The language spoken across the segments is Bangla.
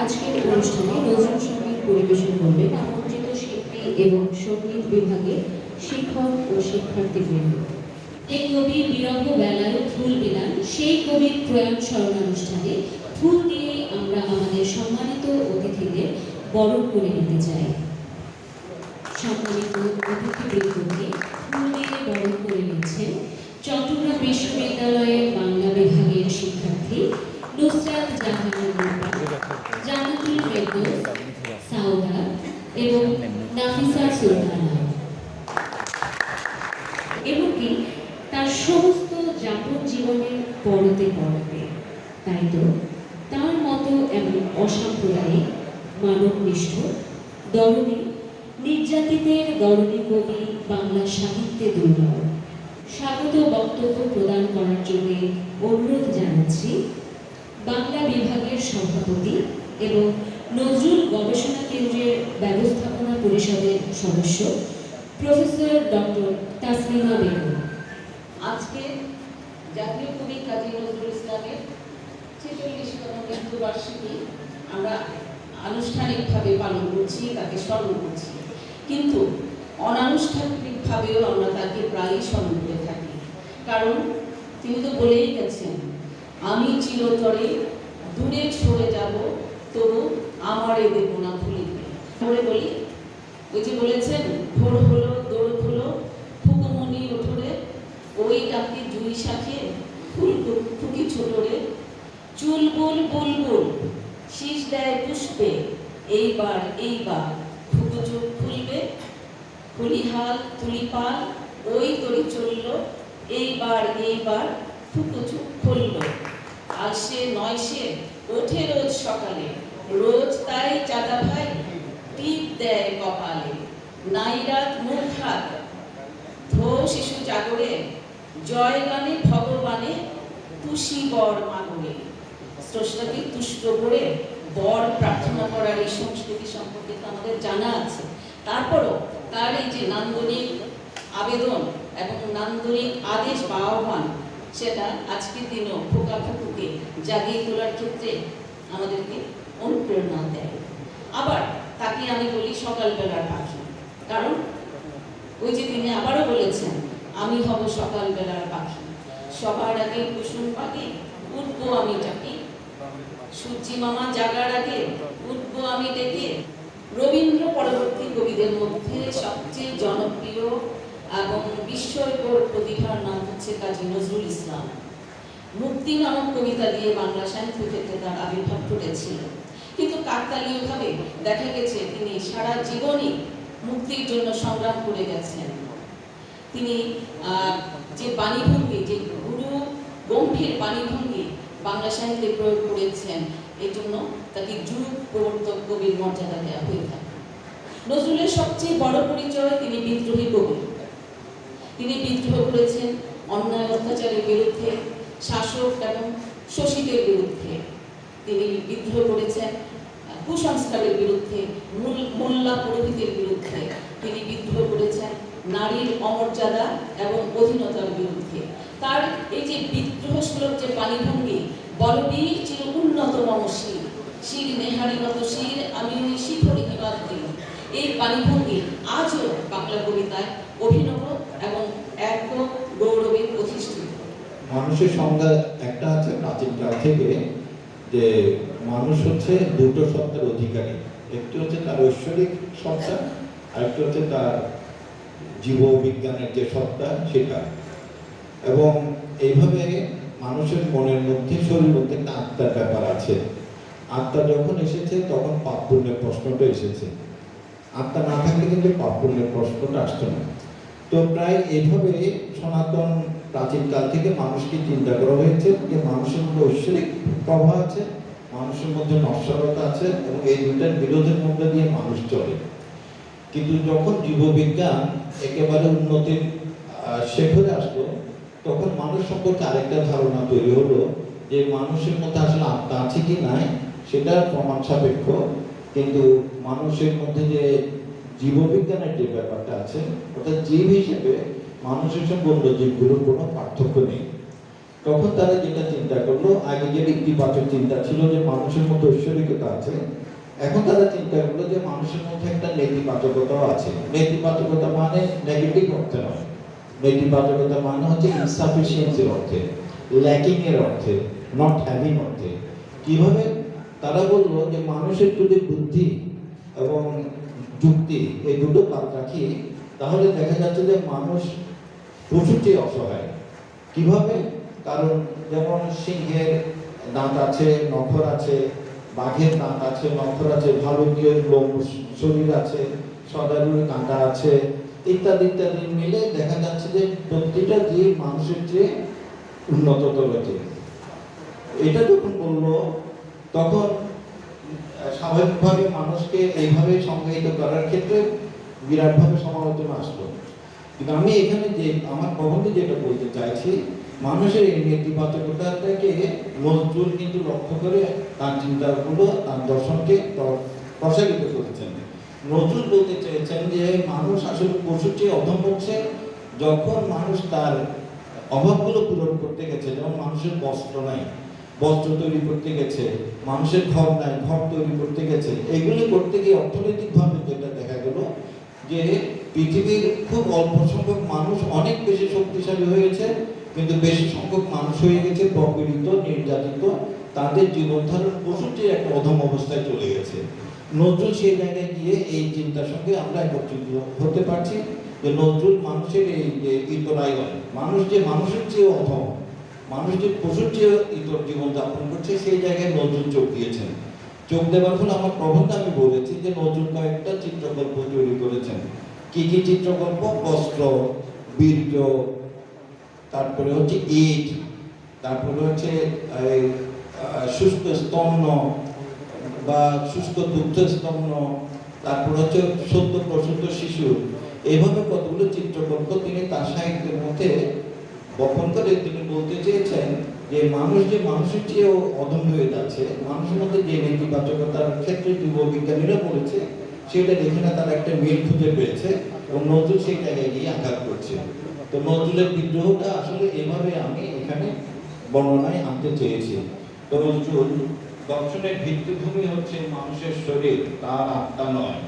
আজকের অনুষ্ঠানে নজরুল সঙ্গীত পরিবেশন করবেন আমন্ত্রিত শিল্পী এবং সঙ্গীত বিভাগে শিক্ষক ও শিক্ষার্থীবৃন্দ। এই কবির বিরহ বেলায় ফুল বিলান, সেই কবির প্রয়াণ স্মরণানুষ্ঠানে ফুল দিয়ে আমরা আমাদের সম্মানিত অতিথিদের বরণ করে নিতে চাই। সম্মানিত অতিথিবৃন্দকে ফুল দিয়ে বরণ করে নিচ্ছেন চট্টগ্রাম বিশ্ববিদ্যালয়ের বাংলা বিভাগের শিক্ষার্থী নুসরাত জাহানুর রূপা, জান্নাতুল ফেরদৌস, সাউদা এবং নাফিসা সুলতানা। এমনকি তার সমস্ত যাপন জীবনের পরতে পরতে, তাই তো তার মতো এমন অসাম্প্রদায়িক, মানবনিষ্ঠ, দরদী, নির্যাতিতের দরদী কবি বাংলা সাহিত্যে দুর্লভ। স্বাগত বক্তব্য প্রদান করার জন্য অনুরোধ জানাচ্ছি বাংলা বিভাগের সভাপতি এবং নজরুল গবেষণা কেন্দ্রের ব্যবস্থাপনা পরিষদের সদস্য প্রফেসর ডক্টর তাসলিমা বেগম। আজকে জাতীয় কবি কাজী নজরুল ইসলামের ৪৬তম মৃত্যুবার্ষিকী আমরা আনুষ্ঠানিকভাবে পালন করছি, তাকে স্মরণ করছি, কিন্তু অনানুষ্ঠানিকভাবেও আমরা তাকে প্রায়ই স্মরণ করে থাকি। কারণ তিনি তো বলেই গেছেন, আমি চিরতরে দূরে সরে যাব, তবু আমারে দেব না ভুলিতে। ধরে বলি, ওই যে বলেছেন, ভোর হলো দৌড় হলো ফুকুমনি ওঠরে, ওই ডাকে জুই শাখে ফুল ফুকি ছোটরে, চুলবুল বুলবুল শীষ দেয় পুষ্পে, এইবার ফুকু চোখ খুলবে, কুলিহাল তুলিপাল ওই তরি চলল, এইবার ফুকু চোখ খুলল। আর সে নয় সে ওঠে রোজ সকালে, রোজ তাই চাঁদা ভাই টিপ দেয় কপালে, নাইরাত মুখ হাত ধো শিশু জাগরে, জয় গানে ভগবানে তুষি বর মাগরে। স্রষ্টাকে তুষ্ট করে বর প্রার্থনা করার এই সংস্কৃতি সম্পর্কে তো আমাদের জানা আছে। তারপরও তার এই যে নান্দনিক আবেদন এবং নান্দনিক আদেশ বা আহ্বান, সেটা আজকের দিনও ফোকা ফুকুকে জাগিয়ে তোলার ক্ষেত্রে আমাদেরকে অনুপ্রেরণা দেয়। আবার তাকে আমি বলি সকালবেলার পাখি, কারণ ওই যে তিনি আবারও বলেছেন, আমি হব সকালবেলার পাখি, সবার আগে কুসুম পাখি উঠবো আমি ডাকি, সূর্যি মামা জাগার আগে উঠবো আমি ডেকে। রবীন্দ্র পরবর্তী কবিদের মধ্যে সবচেয়ে জনপ্রিয় এবং বিস্ময়কর প্রতিভার নাম হচ্ছে কাজী নজরুল ইসলাম। মুক্তি নামক কবিতা দিয়ে বাংলা সাহিত্য ক্ষেত্রে তার আবির্ভাব ঘটেছিল, কিন্তু কাকতালীয়ভাবে দেখা গেছে তিনি সারা জীবনই মুক্তির জন্য সংগ্রাম করে গেছেন। তিনি যে বাণীভঙ্গি, যে গুরু গম্ভীর বাণীভঙ্গি বাংলা সাহিত্যে প্রয়োগ করেছেন, এই জন্য তাকে যুগ প্রবর্তক কবির মর্যাদা দেওয়া হয়ে থাকে। নজরুলের সবচেয়ে বড় পরিচয়, তিনি বিদ্রোহী কবি। তিনি বিদ্রোহ করেছেন অন্যায় অত্যাচারের বিরুদ্ধে, শাসক এবং শোষিতের বিরুদ্ধে। তিনি বিদ্রোহ করেছেন কুসংস্কারের বিরুদ্ধে, মোল্লা পুরোহিতের বিরুদ্ধে। তিনি বিদ্রোহ করেছেন নারীর অমর্যাদা এবং অধীনতার বিরুদ্ধে। তার এই যে বিদ্রোহসুলভ যে বাণীভঙ্গি, বলবীর চির উন্নত মম শির, শির নেহারিগত শির আমি ওই শিখরি হিমাদ দিল, এই বাণীভঙ্গি আজও বাংলা কবিতায় অভিনব এবং এক গৌরবে প্রতিষ্ঠিত। মানুষের সংজ্ঞা একটা আছে প্রাচীন কাল থেকে, যে মানুষ হচ্ছে দুটো সত্তার অধিকারী। একটি হচ্ছে তার ঐশ্বরিক সত্তা, আরেকটি হচ্ছে তার জীববিজ্ঞানের যে সত্তা সেটা। এবং এইভাবে মানুষের মনের মধ্যে, শরীরের মধ্যে একটা আত্মার ব্যাপার আছে। আত্মা যখন এসেছে তখন পাপ পুণ্যের প্রশ্নটা এসেছে। আত্মা না থাকলে কিন্তু পাপ পুণ্যের প্রশ্নটা আসতো না। তো প্রায় এইভাবে সনাতন প্রাচীনকাল থেকে মানুষকে চিন্তা করা হয়েছে যে মানুষের মধ্যে ঐশ্বরিক প্রভাব আছে, মানুষের মধ্যে নশ্বরতা আছে, এবং এই দুটার বিরোধের মধ্যে দিয়ে মানুষ চলে। কিন্তু যখন জীববিজ্ঞান একেবারে উন্নতির শেখরে আসলো, তখন মানুষ সম্পর্কে আরেকটা ধারণা তৈরি হলো যে মানুষের মধ্যে আসলে আত্মা আছে কি নাই সেটা প্রমাণ সাপেক্ষ, কিন্তু মানুষের মধ্যে যে জীববিজ্ঞানের যে ব্যাপারটা আছে, অর্থাৎ জীব হিসেবে মানুষের সঙ্গে অন্য জীবগুলোর কোনো পার্থক্য নেই। তখন তারা যেটা চিন্তা করলো, আগে যে ইতিবাচক চিন্তা ছিল যে মানুষের মধ্যে ঐশ্বরিকতা আছে, এখন তারা চিন্তা করলো যে মানুষের মধ্যে একটা নেতিবাচকতাও আছে। নেতিবাচকতা মানে নেগেটিভ অর্থে নয়, নেতিবাচকতা মানে হচ্ছে ইনসাফিসিয়েন্সির অর্থে, ল্যাকিং এর অর্থে, নট হ্যাভিং অর্থে। কিভাবে? তারা বললো যে মানুষের যদি বুদ্ধি এবং যুক্তি এই দুটো বাদ রাখি, তাহলে দেখা যাচ্ছে যে মানুষ পশুর চেয়ে অসহায়। কিভাবে? কারণ যেমন সিংহের দাঁত আছে, নখর আছে, বাঘের দাঁত আছে, নখর আছে, ভালুকের লোম শরীর আছে, সদারুর কাঁটা আছে, ইত্যাদি ইত্যাদি মিলে দেখা যাচ্ছে যে প্রতিটা জীব মানুষের চেয়ে উন্নততর জীব। এটা যখন বললো, তখন স্বাভাবিকভাবে মানুষকে এইভাবে সংজ্ঞায়িত করার ক্ষেত্রে বিরাটভাবে সমালোচনা আসলো। কিন্তু আমি এখানে যে আমার প্রবন্ধে যেটা বলতে চাইছি, মানুষের এই নেতিবাচকতাটাকে নজরুল কিন্তু লক্ষ্য করে তার চিন্তাগুলো, তার দর্শনকে প্রসারিত করেছেন। নজরুল বলতে চেয়েছেন যে মানুষ আসলে পশুর চেয়ে অধম হচ্ছে যখন মানুষ তার অভাবগুলো পূরণ করতে গেছে। যেমন মানুষের বস্ত্র নাই, বস্ত্র তৈরি করতে গেছে, মানুষের ঘর নাই, ঘর তৈরি করতে গেছে। এগুলি করতে গিয়ে অর্থনৈতিকভাবে যেটা দেখা গেল যে পৃথিবীর খুব অল্প সংখ্যক মানুষ অনেক বেশি শক্তিশালী হয়েছে, কিন্তু বেশি সংখ্যক মানুষ হয়ে গেছে প্রপীড়িত, নির্যাতিত, তাদের জীবনধারণ পশুর চেয়ে একটা অধম অবস্থায় চলে গেছে। নজরুল সেই জায়গায় গিয়ে এই চিন্তার সঙ্গে আমরা একত্রিত হতে পারছি যে নজরুল মানুষের এই যে ইতরায়ন, মানুষ যে মানুষের চেয়ে অধম, মানুষ যে পশুর চেয়ে ইতর জীবনযাপন করছে, সেই জায়গায় নজরুল চোখ দিয়েছেন। চোখ দেওয়ার ফলে আমার প্রবন্ধে আমি বলেছি যে নজরুল কয়েকটা চিত্রকল্প তৈরি করেছেন। কি কি চিত্রকল্প? বস্ত্র, বীর্য, তারপরে হচ্ছে ইট, তারপরে হচ্ছে শুষ্ক স্তম্ভ বা শুষ্ক দুগ্ধ স্তম্ভ, তারপর হচ্ছে সদ্য প্রসূত শিশু। এইভাবে কতগুলো চিত্রকল্প তিনি তার সাহিত্যের মধ্যে বপন করে তিনি বলতে চেয়েছেন যে মানুষ যে মানুষের চেয়েও অধম হয়ে যাচ্ছে, মানুষের মধ্যে যে নেতিবাচকতার ক্ষেত্রে যুববিজ্ঞানীরা বলেছে, সেটা দেখে না তারা একটা মিল খুঁজে পেয়েছে এবং নজরুল সেই জায়গায় গিয়ে আঘাত করছে। তো নজরুলের বিদ্রোহটা আসলে এভাবে আমি এখানে বর্ণনায় আনতে চেয়েছি। তো নজরুল দর্শনের ভিত্তিভূমি হচ্ছে মানুষের শরীর, তার আত্মা নয়।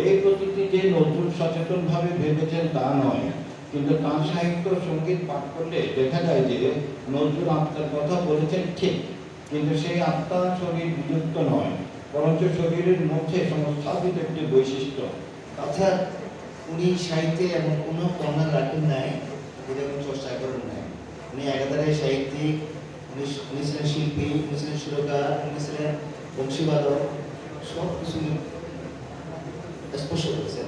এই প্রতীকটি যে নজরুল সচেতন ভাবে ভেবেছেন তা নয়, কিন্তু তার সাহিত্য সঙ্গীত পাঠ করলে দেখা যায় যে নজরুল আত্মার কথা বলেছেন ঠিক, কিন্তু সেই আত্মা শরীর বিযুক্ত নয়, বরঞ্চ শরীরের মধ্যে সংস্থাপিত একটি বৈশিষ্ট্য। আচ্ছা, উনি সাহিত্যে এমন কোনো কর্নার রাখেন নাই যেটা উনি চর্চা করেন নাই। উনি একাধারে সাহিত্যিক, উনি ছিলেন শিল্পী, উনি ছিলেন সুরকার, উনি ছিলেন বংশীবাদক, সব কিছু স্পর্শ করেছেন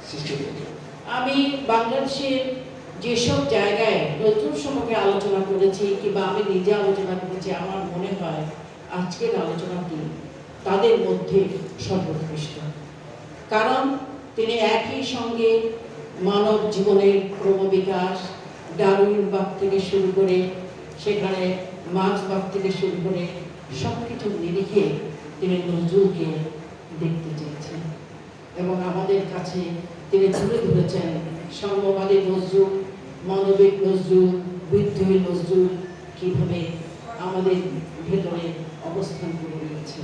সৃষ্টি করতে। আমি বাংলাদেশের যেসব জায়গায় নজরুল সম্পর্কে আলোচনা করেছি কিংবা আমি নিজে আলোচনা করেছি, আমার মনে হয় আজকের আলোচনাটি তাদের মধ্যে সর্বোৎকৃষ্ট। কারণ তিনি একই সঙ্গে মানব জীবনের ক্রমবিকাশ, ডারউইনবাদ থেকে শুরু করে সেখানে মার্ক্সবাদ থেকে শুরু করে সব কিছুর নিরিখে তিনি নজরুলকে দেখতে চেয়েছেন এবং আমাদের কাছে তিনি তুলে ধরেছেন সাম্যবাদী নজরুল, মানবিক নজরুল, বিদ্রোহী নজরুল কিভাবে আমাদের ভেতরে অবস্থান করে নিয়েছে।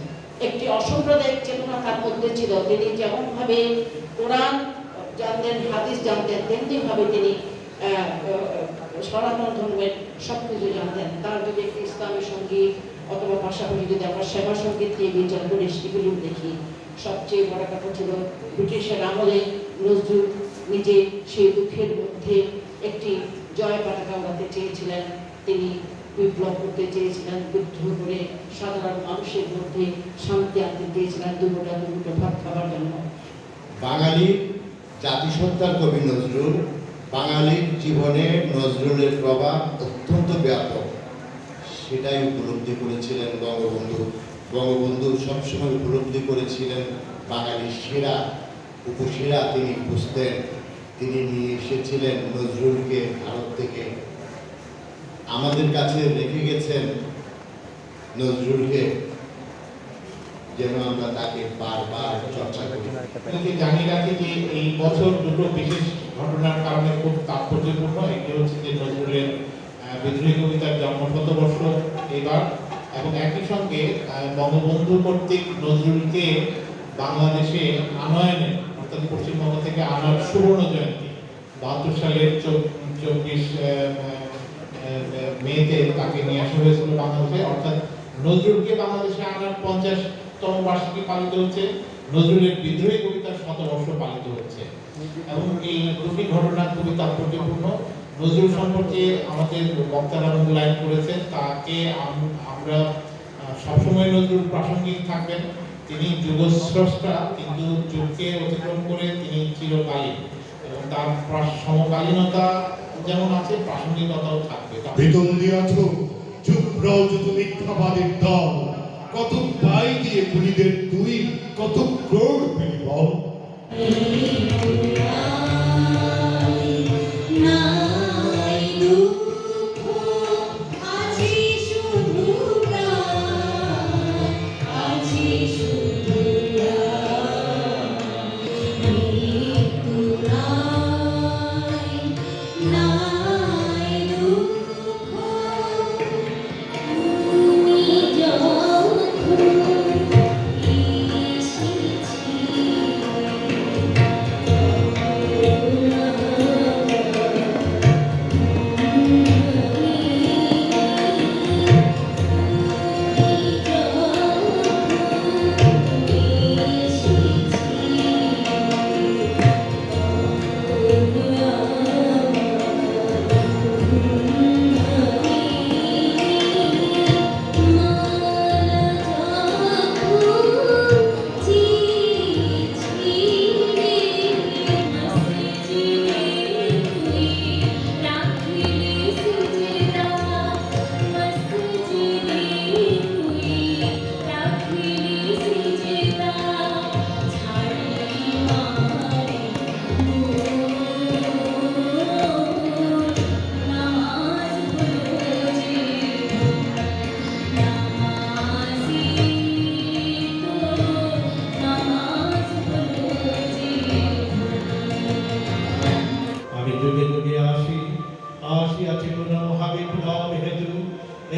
একটি অসাম্প্রদায়িক চেতনা তার মধ্যে ছিল। তিনি যেমনভাবে কোরআন জানতেন, হাদিস জানতেন, তেমনিভাবে তিনি সনাতন ধর্মের সব কিছু জানতেন। তার যদি একটি ইসলামী সঙ্গীত অথবা পাশাপাশি যদি আমরা সেবা সঙ্গীত দিয়ে বিচার করে সেগুলো দেখি, সবচেয়ে বড় কথা ছিল ব্রিটিশের আমলে নজরুল নিজে সেই দুঃখের মধ্যে একটি জয় পতাকা উড়াতে চেয়েছিলেন। তিনি বিপ্লব করতে চেয়েছিলেন, বিদ্রোহ করে সাধারণ মানুষের মধ্যে শান্তি আনতে চেয়েছিলেন, দুটো ভাত খাবার জন্য। বাঙালির জাতিসত্তার কবি নজরুল, বাঙালির জীবনে নজরুলের প্রভাব অত্যন্ত ব্যাপক, সেটাই উপলব্ধি করেছিলেন বঙ্গবন্ধু। বঙ্গবন্ধু সবসময় উপলব্ধি করেছিলেন বাঙালির সেরা উপসেরা তিনি বুঝতেন। তিনি নিয়ে এসেছিলেন নজরুলকে ভারত থেকে, আমাদের কাছে রেখে গেছেন নজরুলকে, যেন আমরা তাকে বারবার চর্চা করি। জানিয়ে রাখি যে এই বছর দুটো বিশেষ ঘটনার কারণে খুব তাৎপর্যপূর্ণ। একটি হচ্ছে যে নজরুলের বিদ্রোহী কবিতার জন্ম শতবর্ষ এবার, এবং একই সঙ্গে বঙ্গবন্ধু কর্তৃক নজরুলকে বাংলাদেশে আনয়নে অর্থাৎ পশ্চিমবঙ্গ থেকে আনার সুবর্ণ জয়ন্তী 72 সালের 24 মেতে তাকে নিয়ে আসা হয়েছিল বাংলাদেশে, অর্থাৎ নজরুলকে বাংলাদেশে আনার 50তম বার্ষিকী পালিত হচ্ছে, নজরুলের বিদ্রোহী কবিতার শতবর্ষ পালিত হচ্ছে। এবং এই দুটি ঘটনা খুবই তাৎপর্যপূর্ণ। নজরুল সম্পর্কে আমাদের বক্তারা মূল্যায়ন করেছেন, তাকে আমরা সবসময় নজরুল প্রাসঙ্গিক থাকবেন। তিনি যুগস্রষ্টা, কিন্তু যুগকে অতিক্রম করে তিনি চিরকালীন, এবং তার সমকালীনতা যেমন আছে প্রাসঙ্গিকতাও থাকবে। বেতন দিয়াছ চুপরাও যত মিথ্যাবাদের দল, কত পাই দিয়ে খুনিদের তুই কত ক্রোড় পেলি বল।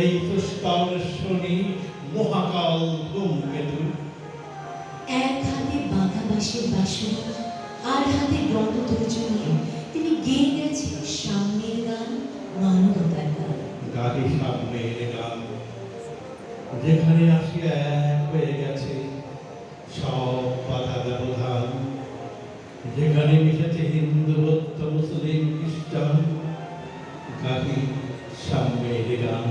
এই পুষ্কর শনি মহাকাল ধূমকেতু। এক হাতে বাঁধা বাঁশের বাঁশরি, আর হাতে ব্রহ্মতর্জনী, তিনি গেয়ে গেছেন সাম্যের গান, মানবতার গান। গাহি সামনের গান, যেখানে আসি এক হয়ে গেছে সব বাধা ব্যবধান, যেখানে মিশেছে হিন্দু বৌদ্ধ মুসলিম খ্রিস্টান, গাহি সামনের গান।